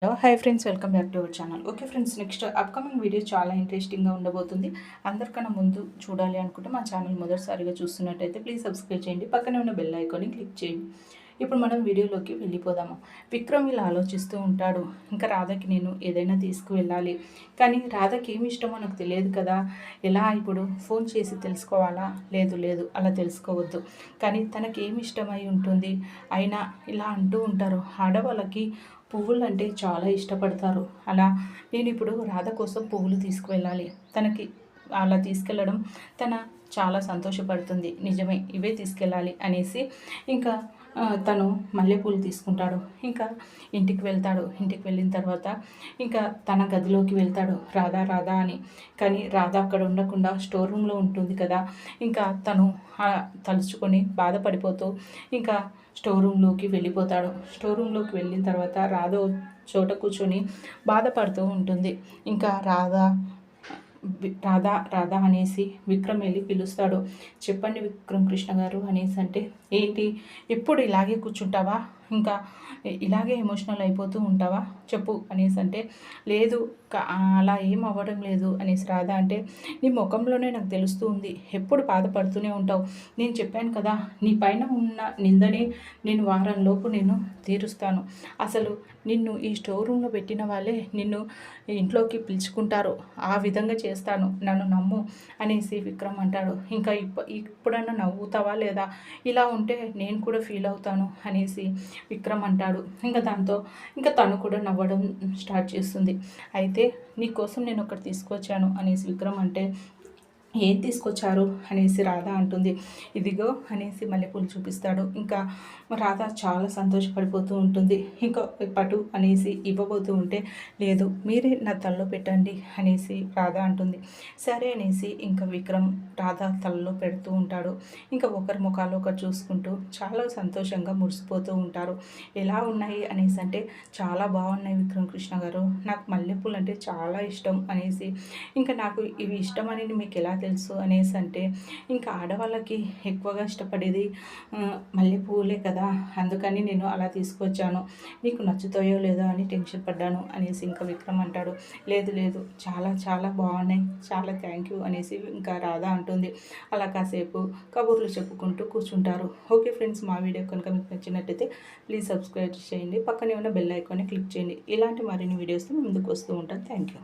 Hello hi friends, welcome back to our channel. Okay friends, next upcoming video చాలా ఇంట్రెస్టింగ్గా ఉండబోతుంది. అందరికన్నా ముందు చూడాలి అనుకుంటే మా ఛానల్ మొదటిసారిగా చూస్తున్నట్టయితే ప్లీజ్ సబ్స్క్రైబ్ చేయండి, పక్కనే ఉన్న బెల్ ఐకాన్ని క్లిక్ చేయండి. ఇప్పుడు మనం వీడియోలోకి వెళ్ళిపోదాము. విక్రమ్ ఇలా ఆలోచిస్తూ ఉంటాడు. ఇంకా రాధకి నేను ఏదైనా తీసుకువెళ్ళాలి, కానీ రాధకి ఏమి ఇష్టమో నాకు తెలియదు కదా. ఎలా ఇప్పుడు ఫోన్ చేసి తెలుసుకోవాలా? లేదు లేదు, అలా తెలుసుకోవద్దు. కానీ తనకి ఏమి ఇష్టమై ఉంటుంది? అయినా ఇలా అంటూ ఉంటారు, ఆడవాళ్ళకి పువ్వులు అంటే చాలా ఇష్టపడతారు. అలా నేను ఇప్పుడు రాధ కోసం పువ్వులు తీసుకువెళ్ళాలి. తనకి అలా తీసుకెళ్ళడం తన చాలా సంతోషపడుతుంది. నిజమే, ఇవే తీసుకెళ్ళాలి అనేసి ఇంకా తను మల్లెపూలు తీసుకుంటాడు. ఇంకా ఇంటికి వెళ్తాడు. ఇంటికి వెళ్ళిన తర్వాత ఇంకా తన గదిలోకి వెళ్తాడు, రాధా రాధా అని. కానీ రాధ అక్కడ ఉండకుండా స్టోర్ రూమ్లో ఉంటుంది కదా. ఇంకా తను తలుచుకొని బాధపడిపోతూ ఇంకా స్టోర్ రూమ్లోకి వెళ్ళిపోతాడు. స్టోర్ రూమ్లోకి వెళ్ళిన తర్వాత రాధ చోట కూర్చొని బాధపడుతూ ఉంటుంది. ఇంకా రాధా రాధా అనేసి విక్రమ్ వెళ్ళి పిలుస్తాడు. చెప్పండి విక్రమ్ కృష్ణ గారు అనేసి అంటే, ఏంటి ఎప్పుడు ఇలాగే కూర్చుంటావా? ఇంకా ఇలాగే ఎమోషనల్ అయిపోతూ ఉంటావా? చెప్పు అనేసి అంటే, లేదు అలా ఏం అవ్వడం లేదు అనేసి రాధా అంటే, నీ ముఖంలోనే నాకు తెలుస్తూ ఉంది, ఎప్పుడు బాధపడుతూనే ఉంటావు. నేను చెప్పాను కదా, నీ పైన ఉన్న నిందని నేను వారంలోపు నేను తీరుస్తాను. అసలు నిన్ను ఈ స్టోర్ రూమ్లో పెట్టిన వాళ్ళే నిన్ను ఇంట్లోకి పిలుచుకుంటారు. ఆ విధంగా చేస్తాను, నన్ను నమ్ము అనేసి విక్రమ్ అంటాడు. ఇంకా ఇప్పుడన్నా నవ్వుతావా లేదా? ఇలా ఉంటే నేను కూడా ఫీల్ అవుతాను అనేసి విక్రమ్ అంటాడు. ఇంకా దాంతో ఇంకా తను కూడా నవ్వడం స్టార్ట్ చేస్తుంది. అయితే నీకోసం నేను ఒకటి తీసుకొచ్చాను అనేసి విక్రమ్ అంటే, ఏం తీసుకొచ్చారు అనేసి రాధ అంటుంది. ఇదిగో అనేసి మల్లెపూలు చూపిస్తాడు. ఇంకా రాధ చాలా సంతోషపడిపోతూ ఉంటుంది. ఇంకా పటు అనేసి ఇవ్వబోతూ ఉంటే, లేదు మీరే నా తలలో పెట్టండి అనేసి రాధ అంటుంది. సరే అనేసి ఇంకా విక్రమ్ రాధ తలలో పెడుతూ ఉంటాడు. ఇంకా ఒకరి ముఖాలు ఒకరు చూసుకుంటూ చాలా సంతోషంగా మురిసిపోతూ ఉంటారు. ఎలా ఉన్నాయి అనేసి అంటే, చాలా బాగున్నాయి విక్రమ్ కృష్ణ గారు, నాకు మల్లెపూలు అంటే చాలా ఇష్టం అనేసి. ఇంకా నాకు ఇవి ఇష్టమని మీకు ఎలా తెలుసు అనేసి అంటే, ఇంకా ఆడవాళ్ళకి ఎక్కువగా ఇష్టపడేది మల్లెపూలే కదా, అందుకని నేను అలా తీసుకొచ్చాను, నీకు నచ్చుతాయో లేదో అని టెన్షన్ పడ్డాను అనేసి ఇంకా విక్రమ్ అంటాడు. లేదు లేదు, చాలా చాలా బాగున్నాయి, చాలా థ్యాంక్ యూ అనేసి ఇంకా రాధ అంటుంది. అలా కాసేపు కబుర్లు చెప్పుకుంటూ కూర్చుంటారు. ఓకే ఫ్రెండ్స్, మా వీడియో కనుక మీకు నచ్చినట్టయితే ప్లీజ్ సబ్స్క్రైబ్ చేయండి, పక్కనే ఉన్న బెల్ ఐకాన్ని క్లిక్ చేయండి. ఇలాంటి మరిన్ని వీడియోస్ ముందుకు వస్తూ ఉంటాను. Thank you.